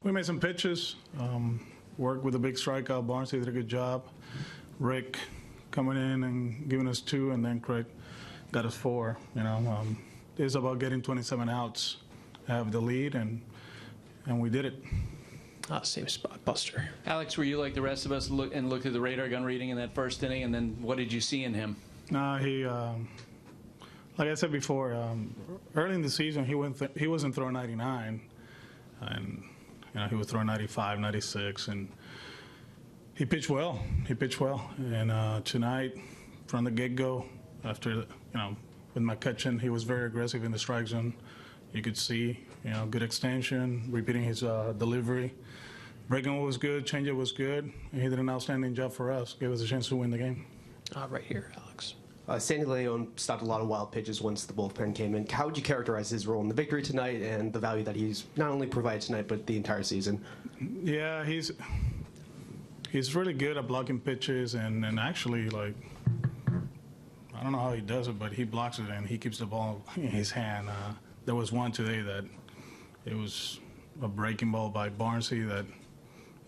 We made some pitches, worked with a big strikeout. Barnes did a good job. Rick coming in and giving us 2, and then Craig got us 4. It's about getting 27 outs, have the lead, and we did it. Same spot, Buster. Alex, were you like the rest of us looked at the radar gun reading in that first inning, and then what did you see in him? He, like I said before, early in the season he wasn't throwing 99, and he was throwing 95, 96, and he pitched well. And tonight, from the get-go, after with McCutcheon, he was very aggressive in the strike zone. You could see, good extension, repeating his delivery. Breaking was good, changeup was good, and he did an outstanding job for us. Gave us a chance to win the game. Right here, Alex. Sandy Leon stopped a lot of wild pitches once the bullpen came in. How would you characterize his role in the victory tonight and the value that he's not only provided tonight but the entire season? Yeah, he's really good at blocking pitches, and actually, like, I don't know how he does it, but he blocks it and he keeps the ball in his hand. There was one today that it was a breaking ball by Barnesy that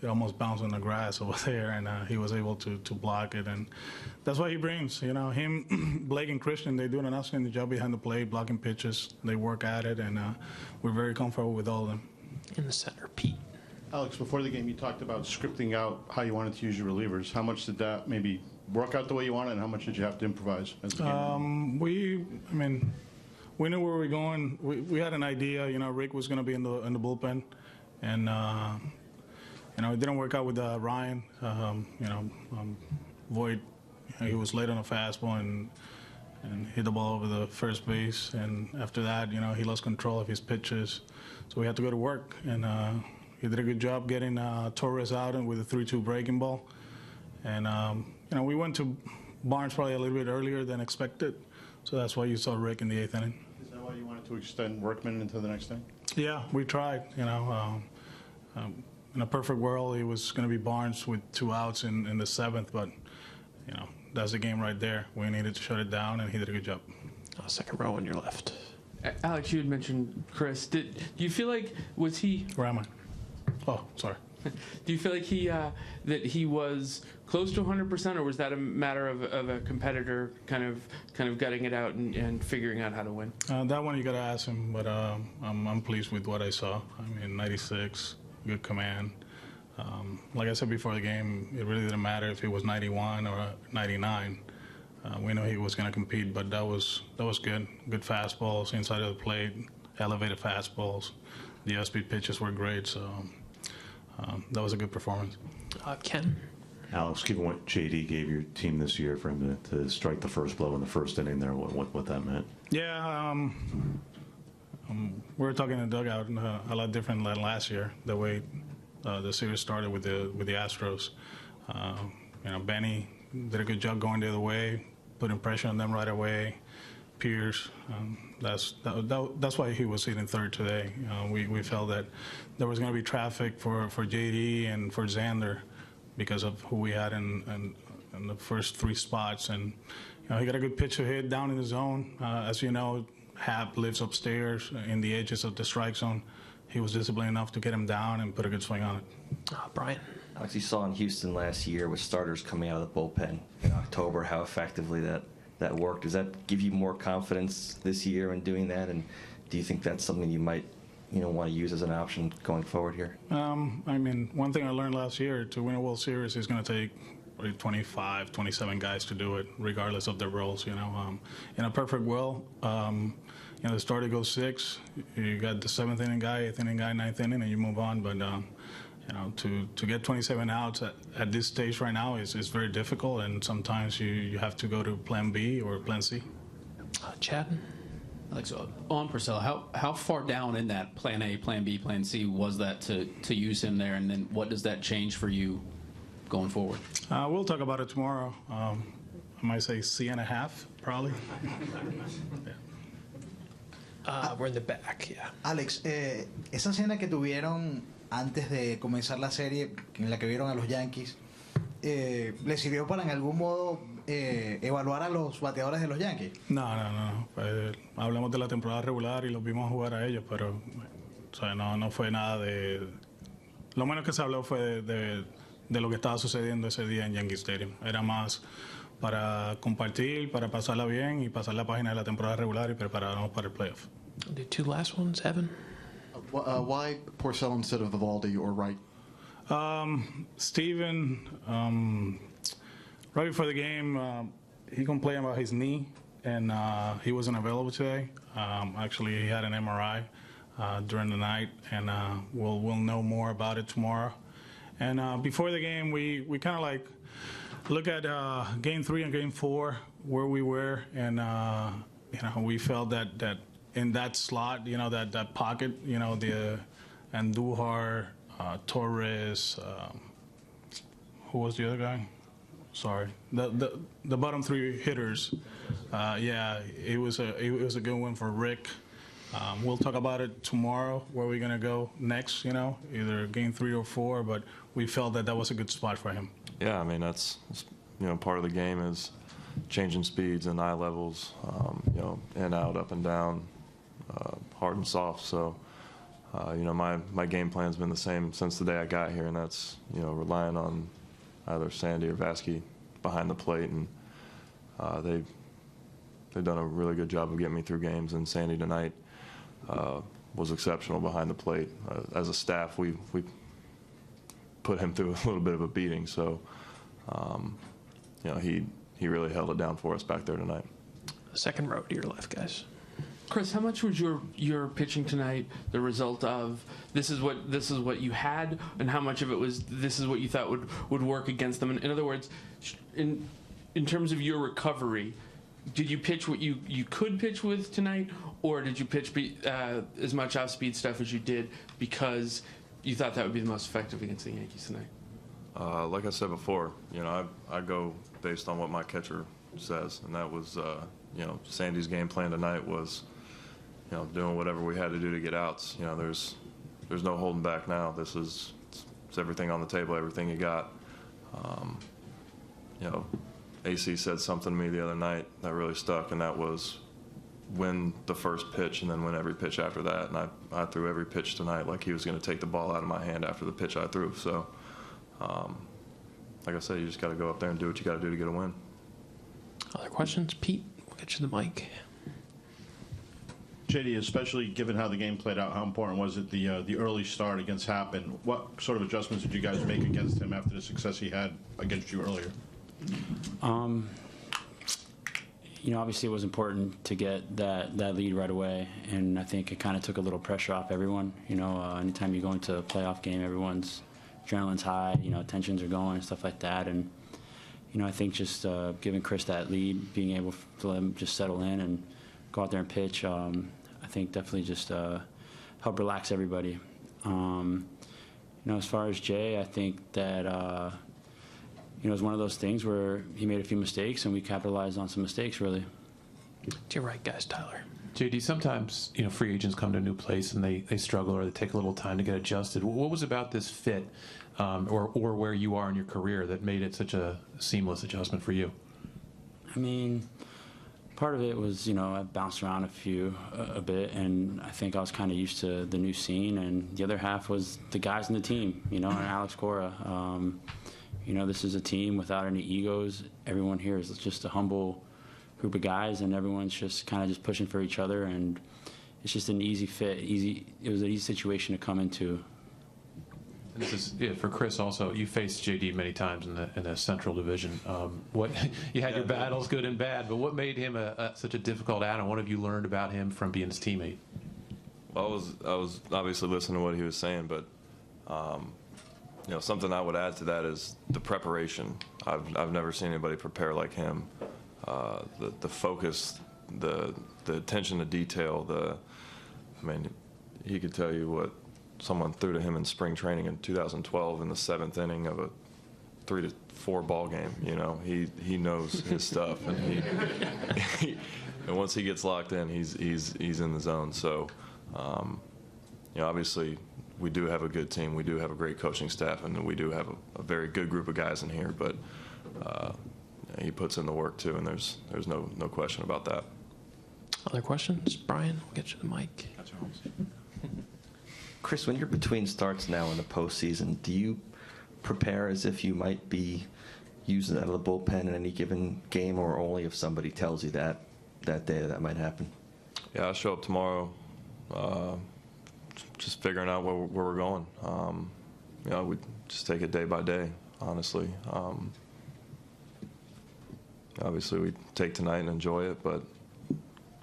it almost bounced on the grass over there, and he was able to block it, and that's what he brings. Him, Blake, and Christian, they do an outstanding job behind the plate, blocking pitches. They work at it, and we're very comfortable with all of them. In the center, Pete. Alex, before the game, you talked about scripting out how you wanted to use your relievers. How much did that maybe work out the way you wanted, and how much did you have to improvise as the game? We knew where we were going. We had an idea. Rick was going to be in the bullpen, and it didn't work out with Ryan. Voit, he was late on a fastball and hit the ball over the first base. And after that, he lost control of his pitches. So we had to go to work. And he did a good job getting Torres out and with a 3-2 breaking ball. And, we went to Barnes probably a little bit earlier than expected. So that's why you saw Rick in the 8th inning. Is that why you wanted to extend Workman into the next inning? Yeah, we tried, in a perfect world, it was going to be Barnes with 2 outs in the 7th, but, that's the game right there. We needed to shut it down, and he did a good job. Second row on your left. Alex, you had mentioned Chris. Do you feel like, was he... Where am I? Oh, sorry. Do you feel like that he was close to 100%, or was that a matter of a competitor kind of gutting it out and figuring out how to win? That one you got to ask him, but I'm pleased with what I saw. 96, good command. Like I said before the game, it really didn't matter if he was 91 or 99. We know he was going to compete, but that was good. Good fastballs inside of the plate, elevated fastballs. The off-speed pitches were great, so that was a good performance. Ken? Alex, given what JD gave your team this year for him to strike the first blow in the first inning there, what that meant? Yeah, we were talking in the dugout a lot different than last year, the way the series started with the Astros. Benny did a good job going the other way, putting pressure on them right away. Pierce, that's why he was hitting third today. We felt that there was going to be traffic for JD and for Xander because of who we had in the first 3 spots, and he got a good pitch to hit down in the zone. As you know, Hap lives upstairs in the edges of the strike zone. He was disciplined enough to get him down and put a good swing on it. Brian? Alex, you saw in Houston last year with starters coming out of the bullpen in October how effectively that worked. Does that give you more confidence this year in doing that? And do you think that's something you might want to use as an option going forward here? One thing I learned last year, to win a World Series is going to take 25, 27 guys to do it, regardless of their roles. In a perfect world, the starter goes 6, you got the 7th inning guy, 8th inning guy, 9th inning, and you move on. But to get 27 outs at this stage right now is very difficult, and sometimes you have to go to Plan B or Plan C. Chad? Alex, on Purcell, how far down in that Plan A, Plan B, Plan C was that to use him there, and then what does that change for you going forward? We'll talk about it tomorrow. I might say C.5, probably. We're in the back, yeah. Alex, esa cena que tuvieron antes de comenzar la serie, en la que vieron a los Yankees, ¿le sirvió para en algún modo evaluar a los bateadores de los Yankees? No. Hablamos de la temporada regular y los vimos jugar a ellos, pero no fue nada de lo menos que se habló fue de lo que estaba sucediendo ese día en Yankee Stadium. Era más para compartir, para pasarla bien y pasar la página de la temporada regular y prepararnos para el playoff. The two last ones, Evan. Why Porcello instead of Evaldi or Wright? Steven, right before the game, he complained about his knee, and he wasn't available today. Actually, he had an MRI during the night, and we'll know more about it tomorrow. And before the game, we kind of like look at Game 3 and Game 4, where we were, and we felt that in that slot, that pocket, the Andujar, Torres, who was the other guy? Sorry, the bottom three hitters. It was a good one for Rick. We'll talk about it tomorrow, where we're gonna go next. Either Game 3 or 4, but we felt that was a good spot for him. Yeah, I mean that's part of the game is changing speeds and eye levels, in, out, up and down, hard and soft. So. My game plan's been the same since the day I got here, and that's, relying on either Sandy or Vasquez behind the plate, and they've done a really good job of getting me through games, and Sandy tonight was exceptional behind the plate. As a staff, we put him through a little bit of a beating, so, he really held it down for us back there tonight. Second row to your left, guys. Chris, how much was your pitching tonight the result of this is what you had, and how much of it was this is what you thought would work against them? In other words, in terms of your recovery, did you pitch what you could pitch with tonight, or did you pitch as much off-speed stuff as you did because you thought that would be the most effective against the Yankees tonight? Like I said before, I go based on what my catcher says, and that was, Sandy's game plan tonight was, doing whatever we had to do to get outs. There's no holding back now. It's everything on the table, everything you got. AC said something to me the other night that really stuck, and that was win the first pitch and then win every pitch after that. And I threw every pitch tonight like he was going to take the ball out of my hand after the pitch I threw. So, like I said, you just got to go up there and do what you got to do to get a win. Other questions? Pete, we'll get you the mic. JD, especially given how the game played out, how important was it the early start against Happ, and what sort of adjustments did you guys make against him after the success he had against you earlier? Obviously it was important to get that lead right away, and I think it kind of took a little pressure off everyone. Anytime you go into a playoff game, everyone's adrenaline's high, tensions are going and stuff like that, and I think just giving Chris that lead, being able to let him just settle in and go out there and pitch, I think definitely just help relax everybody. As far as Jay, I think that it was one of those things where he made a few mistakes and we capitalized on some mistakes, really. To your right, guys, Tyler. JD, sometimes free agents come to a new place and they struggle or they take a little time to get adjusted. What was about this fit, or where you are in your career, that made it such a seamless adjustment for you? I mean, part of it was, I bounced around a bit, and I think I was kind of used to the new scene, and the other half was the guys in the team, and Alex Cora. This is a team without any egos. Everyone here is just a humble group of guys, and everyone's just kind of just pushing for each other, and it's just an easy fit. It was an easy situation to come into. And this is for Chris also. You faced JD many times in the Central Division. You had your battles, good and bad, but what made him such a difficult out, and what have you learned about him from being his teammate? Well, I was obviously listening to what he was saying, but something I would add to that is the preparation. I've never seen anybody prepare like him. The focus, the attention to detail. He could tell you what someone threw to him in spring training in 2012 in the 7th inning of a 3-4 ball game. He knows his stuff, and and once he gets locked in, he's in the zone. So, obviously, we do have a good team. We do have a great coaching staff, and we do have a very good group of guys in here. But he puts in the work too, and there's no question about that. Other questions? Brian, we'll get you the mic. Chris, when you're between starts now in the postseason, do you prepare as if you might be using it out of the bullpen in any given game, or only if somebody tells you that day that might happen? Yeah, I show up tomorrow, just figuring out where we're going. We just take it day by day, honestly. Obviously, we take tonight and enjoy it, but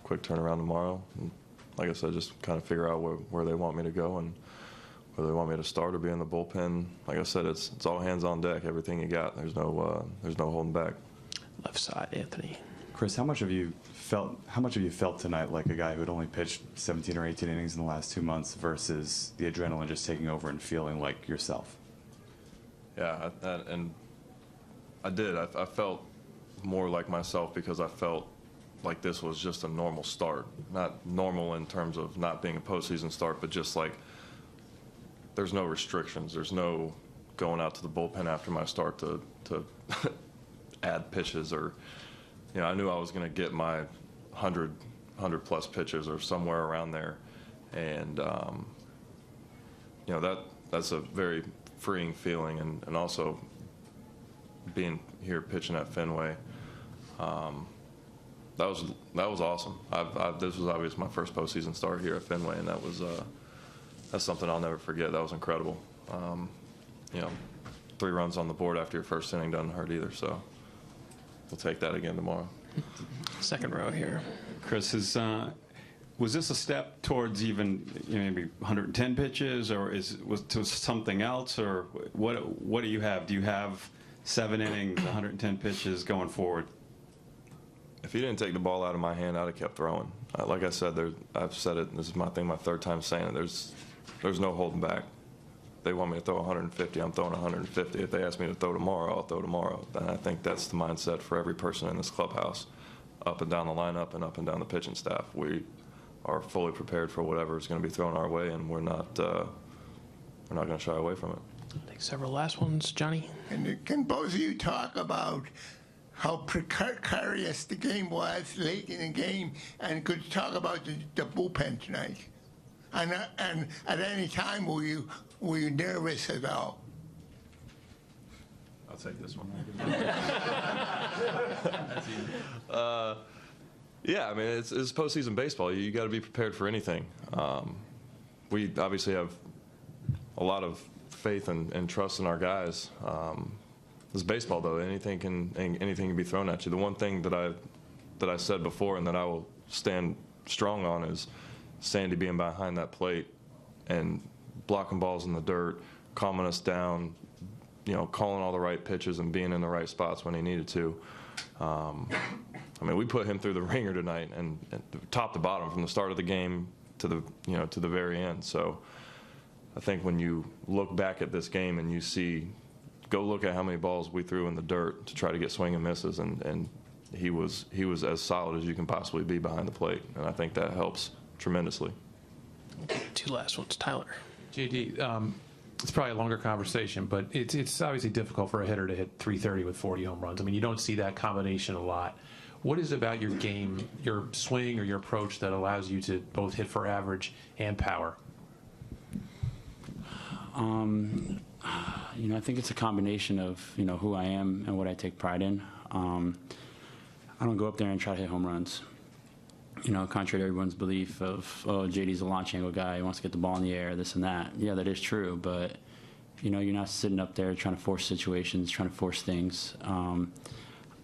quick turnaround tomorrow. And like I said, just kind of figure out where they want me to go and whether they want me to start or be in the bullpen. Like I said, it's all hands on deck. Everything you got. There's no holding back. Left side, Anthony. Chris, how much have you felt tonight like a guy who had only pitched 17 or 18 innings in the last 2 months versus the adrenaline just taking over and feeling like yourself? Yeah, and I did. I felt more like myself because I felt like this was just a normal start. Not normal in terms of not being a postseason start, but just like there's no restrictions. There's no going out to the bullpen after my start to add pitches, or I knew I was going to get my 100 plus pitches or somewhere around there, and that's a very freeing feeling, and also being here pitching at Fenway. That was awesome. This was obviously my first postseason start here at Fenway, and that's something I'll never forget. That was incredible. 3 runs on the board after your first inning doesn't hurt either. So we'll take that again tomorrow. Second row here. Chris, was this a step towards even maybe 110 pitches, or was to something else, or what do you have? Do you have 7 innings, 110 pitches going forward? If he didn't take the ball out of my hand, I'd have kept throwing. Like I said, I've said it. This is my 3rd time saying it. There's no holding back. They want me to throw 150. I'm throwing 150. If they ask me to throw tomorrow, I'll throw tomorrow. And I think that's the mindset for every person in this clubhouse, up and down the lineup and up and down the pitching staff. We are fully prepared for whatever is going to be thrown our way, and we're not going to shy away from it. I think several last ones, Johnny. And can both of you talk about how precarious the game was late in the game, and could you talk about the bullpen tonight? And at any time were you nervous at all? I'll take this one. Yeah, I mean, it's postseason baseball. You got to be prepared for anything. We obviously have a lot of faith and trust in our guys. It's baseball, though. Anything can be thrown at you. The one thing that I said before and that I will stand strong on is Sandy being behind that plate and blocking balls in the dirt, calming us down, calling all the right pitches and being in the right spots when he needed to. I mean, we put him through the ringer tonight, and top to bottom, from the start of the game to the very end. So I think when you look back at this game and you go look at how many balls we threw in the dirt to try to get swing and misses, and he was as solid as you can possibly be behind the plate, and I think that helps tremendously. 2 last ones, Tyler. JD, it's probably a longer conversation, but it's obviously difficult for a hitter to hit 330 with 40 home runs. I mean, you don't see that combination a lot. What is it about your game, your swing or your approach, that allows you to both hit for average and power? I think it's a combination of, who I am and what I take pride in. I don't go up there and try to hit home runs. Contrary to everyone's belief of, JD's a launch angle guy, he wants to get the ball in the air, this and that. Yeah, that is true, but, you're not sitting up there trying to force situations, trying to force things.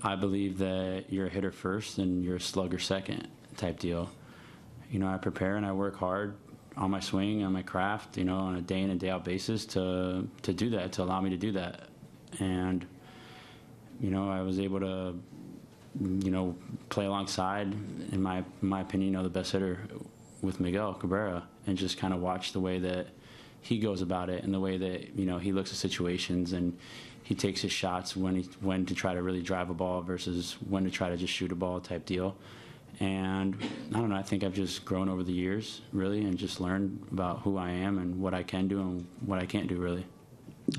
I believe that you're a hitter first and you're a slugger second type deal. I prepare and I work hard on my swing, on my craft, on a day in and day out basis to do that, to allow me to do that. And, I was able to, play alongside, in my opinion, the best hitter with Miguel Cabrera, and just kind of watch the way that he goes about it and the way that, he looks at situations and he takes his shots when to try to really drive a ball versus when to try to just shoot a ball type deal. And I don't know, I think I've just grown over the years, really, and just learned about who I am and what I can do and what I can't do, really.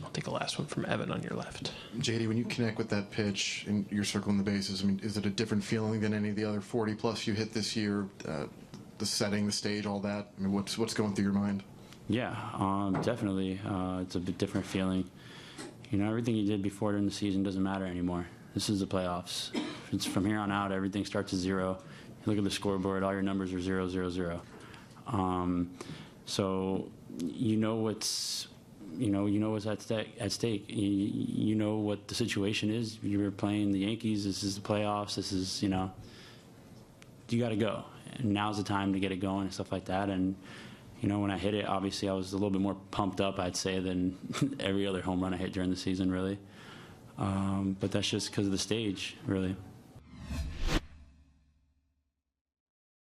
I'll take the last one from Evan on your left. JD, when you connect with that pitch and you're circling the bases, I mean, is it a different feeling than any of the other 40-plus you hit this year? The setting, the stage, all that? I mean, what's going through your mind? Yeah, definitely. It's a bit different feeling. Everything you did before during the season doesn't matter anymore. This is the playoffs. It's from here on out, everything starts at 0. You look at the scoreboard, all your numbers are 0, 0, 0. So what's at stake. You know what the situation is. You were playing the Yankees. This is the playoffs. This is you got to go. And now's the time to get it going and stuff like that. And when I hit it, obviously I was a little bit more pumped up, I'd say, than every other home run I hit during the season, really. But that's just because of the stage, really.